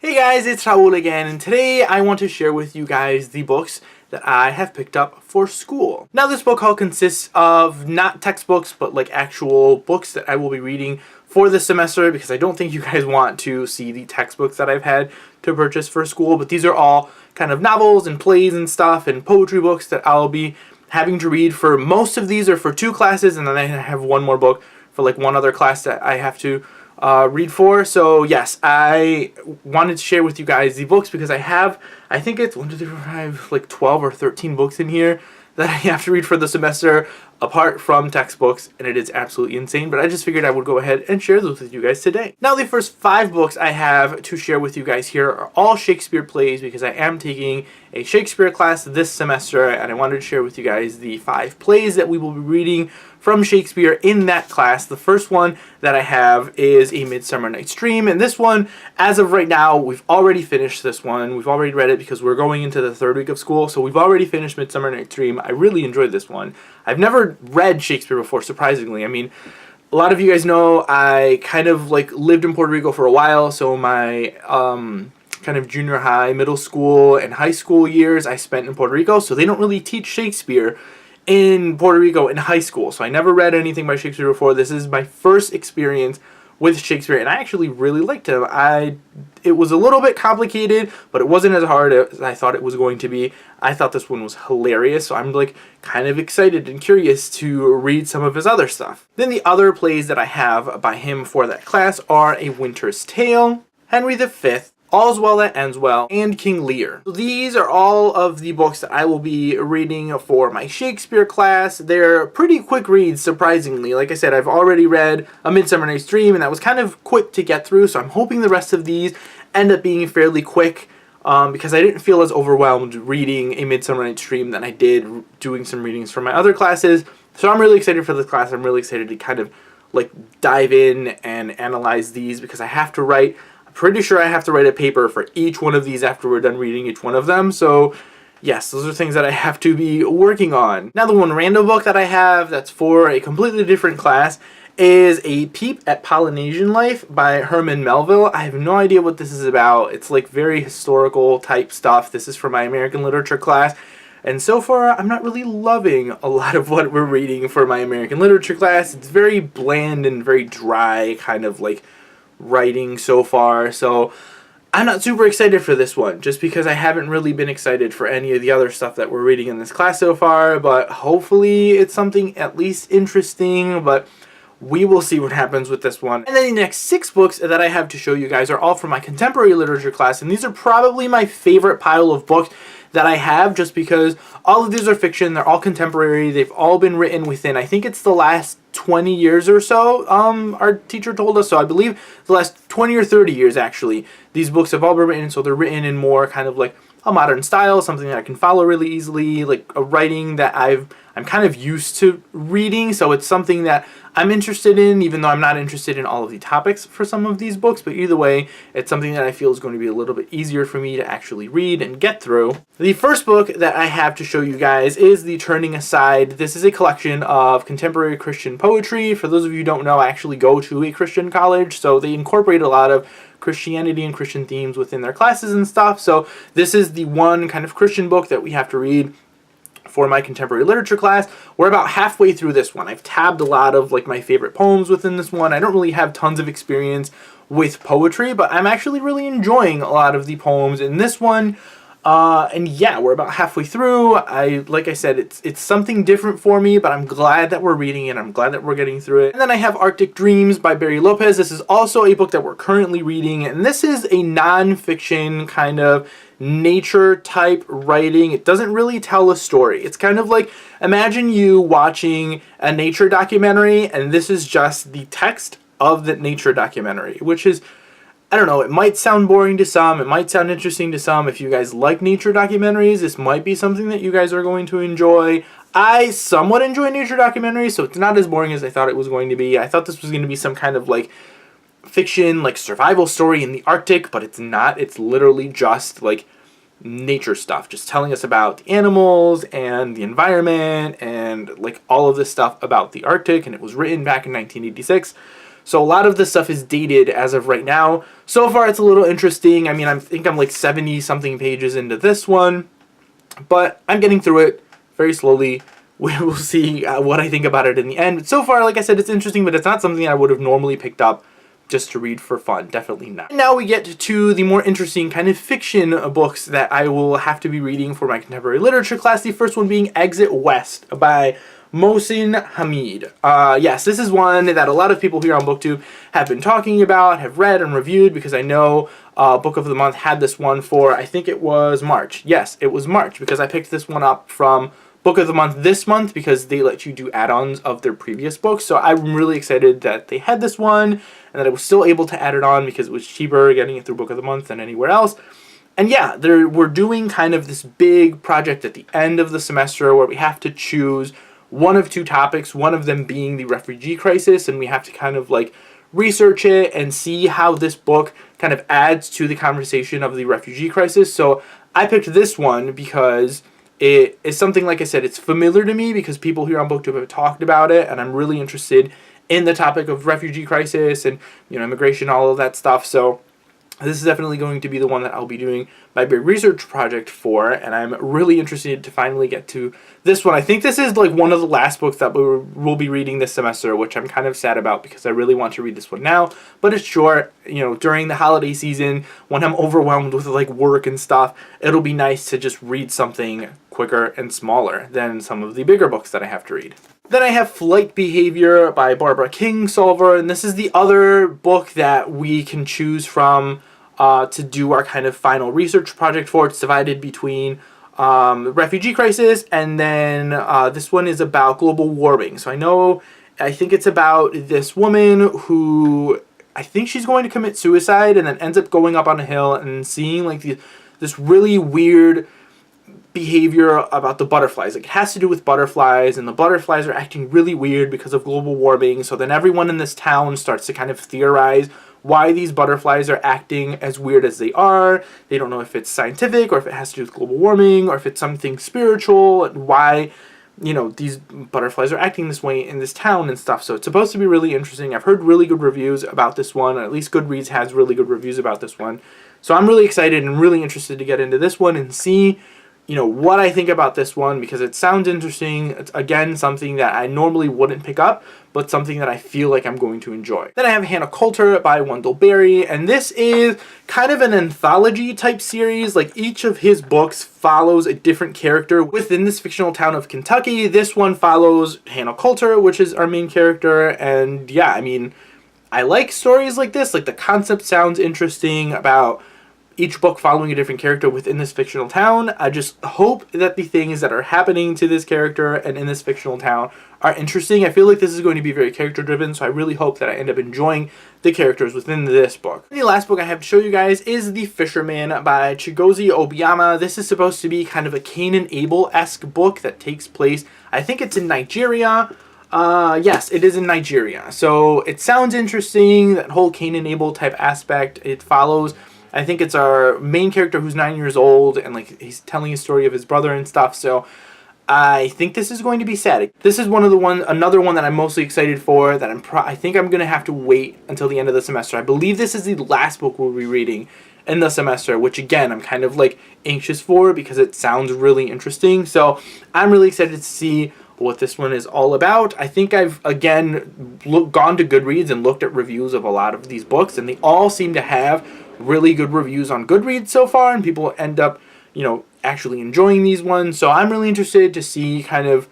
Hey guys, it's Raul again, and today I want to share with you guys the books that I have picked up for school. Now this book haul consists of not textbooks, but like actual books that I will be reading for this semester, because I don't think you guys want to see the textbooks that I've had to purchase for school, but these are all kind of novels and plays and stuff and poetry books that I'll be having to read for most of these, are for 2 classes, and then I have one more book for like one other class that I have to read for. So yes, I wanted to share with you guys the books because I think it's 1, 2, 3, 4, 5, like 12 or 13 books in here that I have to read for the semester apart from textbooks, and it is absolutely insane, but I just figured I would go ahead and share those with you guys today. Now the first 5 books I have to share with you guys here are all Shakespeare plays, because I am taking a Shakespeare class this semester, and I wanted to share with you guys the 5 plays that we will be reading from Shakespeare in that class. The first one that I have is A Midsummer Night's Dream, and this one, as of right now, we've already finished this one. We've already read it because we're going into the 3rd week of school, so we've already finished Midsummer Night's Dream. I really enjoyed this one. I've never read Shakespeare before, surprisingly. I mean, a lot of you guys know I kind of like lived in Puerto Rico for a while, so my kind of junior high, middle school, and high school years I spent in Puerto Rico, so they don't really teach Shakespeare in Puerto Rico in high school, so I never read anything by Shakespeare before. This is my first experience with Shakespeare, and I actually really liked him. It was a little bit complicated, but it wasn't as hard as I thought it was going to be. I thought this one was hilarious, so I'm like kind of excited and curious to read some of his other stuff. Then the other plays that I have by him for that class are A Winter's Tale, Henry V, All's Well That Ends Well, and King Lear. So these are all of the books that I will be reading for my Shakespeare class. They're pretty quick reads, surprisingly. Like I said, I've already read A Midsummer Night's Dream, and that was kind of quick to get through, so I'm hoping the rest of these end up being fairly quick, because I didn't feel as overwhelmed reading A Midsummer Night's Dream than I did doing some readings for my other classes. So I'm really excited for this class. I'm really excited to kind of like dive in and analyze these, because I have to write, pretty sure I have to write a paper for each one of these after we're done reading each one of them. So yes, those are things that I have to be working on. Now the one random book that I have that's for a completely different class is A Peep at Polynesian Life by Herman Melville. I have no idea what this is about. It's like very historical type stuff. This is for my American literature class, and so far I'm not really loving a lot of what we're reading for my American literature class. It's very bland and very dry kind of like writing so far, so I'm not super excited for this one, just because I haven't really been excited for any of the other stuff that we're reading in this class so far, but hopefully it's something at least interesting, but we will see what happens with this one. And then the next 6 books that I have to show you guys are all from my contemporary literature class, and these are probably my favorite pile of books that I have, just because all of these are fiction. They're all contemporary. They've all been written within, I think it's the last 20 years or so, our teacher told us. So I believe the last 20 or 30 years, actually, these books have all been written, so they're written in more kind of like a modern style, something that I can follow really easily, like a writing that I'm kind of used to reading, so it's something that I'm interested in, even though I'm not interested in all of the topics for some of these books, but either way, it's something that I feel is going to be a little bit easier for me to actually read and get through. The first book that I have to show you guys is The Turning Aside. This is a collection of contemporary Christian poetry. For those of you who don't know, I actually go to a Christian college, so they incorporate a lot of Christianity and Christian themes within their classes and stuff, so this is the one kind of Christian book that we have to read for my contemporary literature class. We're about halfway through this one. I've tabbed a lot of like my favorite poems within this one. I don't really have tons of experience with poetry, but I'm actually really enjoying a lot of the poems in this one. And yeah, we're about halfway through. Like I said, it's something different for me, but I'm glad that we're reading it. I'm glad that we're getting through it. And then I have Arctic Dreams by Barry Lopez. This is also a book that we're currently reading, and this is a nonfiction kind of nature type writing. It doesn't really tell a story. It's kind of like, imagine you watching a nature documentary, and this is just the text of the nature documentary, which is, I don't know, it might sound boring to some, it might sound interesting to some. If you guys like nature documentaries, this might be something that you guys are going to enjoy. I somewhat enjoy nature documentaries, so it's not as boring as I thought it was going to be. I thought this was going to be some kind of like fiction, like survival story in the Arctic, but it's not. It's literally just like nature stuff, just telling us about the animals and the environment and like all of this stuff about the Arctic, and it was written back in 1986. So a lot of this stuff is dated as of right now. So far, it's a little interesting. I mean, I think I'm like 70-something pages into this one, but I'm getting through it very slowly. We will see what I think about it in the end. But so far, like I said, it's interesting, but it's not something I would have normally picked up just to read for fun. Definitely not. And now we get to the more interesting kind of fiction books that I will have to be reading for my contemporary literature class. The first one being Exit West by Mohsin Hamid. Yes, this is one that a lot of people here on BookTube have been talking about, have read and reviewed, because I know Book of the Month had this one for, I think it was March. Yes, it was March, because I picked this one up from Book of the Month this month because they let you do add-ons of their previous books. So I'm really excited that they had this one and that I was still able to add it on because it was cheaper getting it through Book of the Month than anywhere else. And yeah, we're doing kind of this big project at the end of the semester where we have to choose one of two topics, one of them being the refugee crisis, and we have to kind of like research it and see how this book kind of adds to the conversation of the refugee crisis. So I picked this one because it is something, like I said, it's familiar to me because people here on BookTube have talked about it, and I'm really interested in the topic of refugee crisis and, you know, immigration, all of that stuff. So this is definitely going to be the one that I'll be doing my big research project for, and I'm really interested to finally get to this one. I think this is like one of the last books that we'll be reading this semester, which I'm kind of sad about because I really want to read this one now, but it's short. You know, during the holiday season, when I'm overwhelmed with like work and stuff, it'll be nice to just read something quicker and smaller than some of the bigger books that I have to read. Then I have Flight Behavior by Barbara Kingsolver, and this is the other book that we can choose from to do our kind of final research project for. It's divided between the refugee crisis, and then this one is about global warming. So I think it's about this woman who, I think she's going to commit suicide and then ends up going up on a hill and seeing like this really weird behavior about the butterflies. Like, it has to do with butterflies, and the butterflies are acting really weird because of global warming. So then everyone in this town starts to kind of theorize why these butterflies are acting as weird as they are. They don't know if it's scientific or if it has to do with global warming or if it's something spiritual, and why, you know, these butterflies are acting this way in this town and stuff. So it's supposed to be really interesting. I've heard really good reviews about this one, or at least Goodreads has really good reviews about this one. So I'm really excited and really interested to get into this one and see, you know, what I think about this one, because it sounds interesting. It's, again, something that I normally wouldn't pick up, but something that I feel like I'm going to enjoy. Then I have Hanna Coulter by Wendell Berry, and this is kind of an anthology type series. Like, each of his books follows a different character within this fictional town of Kentucky. This one follows Hanna Coulter, which is our main character, and yeah, I mean, I like stories like this. Like, the concept sounds interesting about each book following a different character within this fictional town. I just hope that the things that are happening to this character and in this fictional town are interesting. I feel like this is going to be very character driven, so I really hope that I end up enjoying the characters within this book. The last book I have to show you guys is The Fisherman by Chigozie Obiama. This is supposed to be kind of a Cain and Abel-esque book that takes place, I think it's in Nigeria. Yes, it is in Nigeria. So it sounds interesting, that whole Cain and Abel type aspect. It follows, I think it's our main character who's 9 years old, and like he's telling a story of his brother and stuff. So I think this is going to be sad. This is another one that I'm mostly excited for, that I think I'm going to have to wait until the end of the semester. I believe this is the last book we'll be reading in the semester, which again, I'm kind of like anxious for because it sounds really interesting. So I'm really excited to see what this one is all about. I think I've, again, gone to Goodreads and looked at reviews of a lot of these books, and they all seem to have really good reviews on Goodreads so far, and people end up, you know, actually enjoying these ones. So I'm really interested to see kind of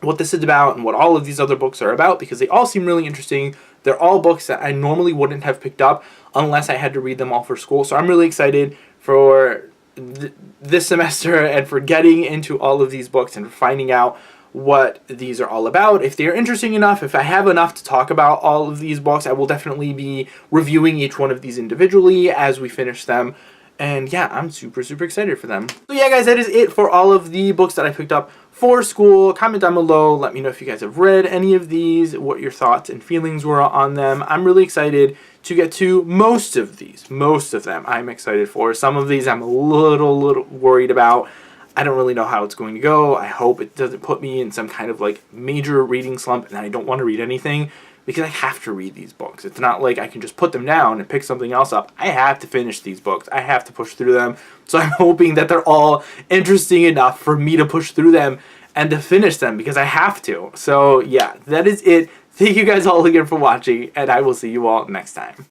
what this is about and what all of these other books are about, because they all seem really interesting. They're all books that I normally wouldn't have picked up unless I had to read them all for school. So I'm really excited for this semester and for getting into all of these books and finding out what these are all about. If they're interesting enough, if I have enough to talk about all of these books, I will definitely be reviewing each one of these individually as we finish them. And yeah, I'm super excited for them. So yeah, guys, that is it for all of the books that I picked up for school. Comment down below. Let me know if you guys have read any of these, what your thoughts and feelings were on them. I'm really excited to get to most of these. Most of them I'm excited for. Some of these I'm a little worried about. I don't really know how it's going to go. I hope it doesn't put me in some kind of like major reading slump and I don't want to read anything, because I have to read these books. It's not like I can just put them down and pick something else up. I have to finish these books. I have to push through them. So I'm hoping that they're all interesting enough for me to push through them and to finish them, because I have to. So yeah, that is it. Thank you guys all again for watching, and I will see you all next time.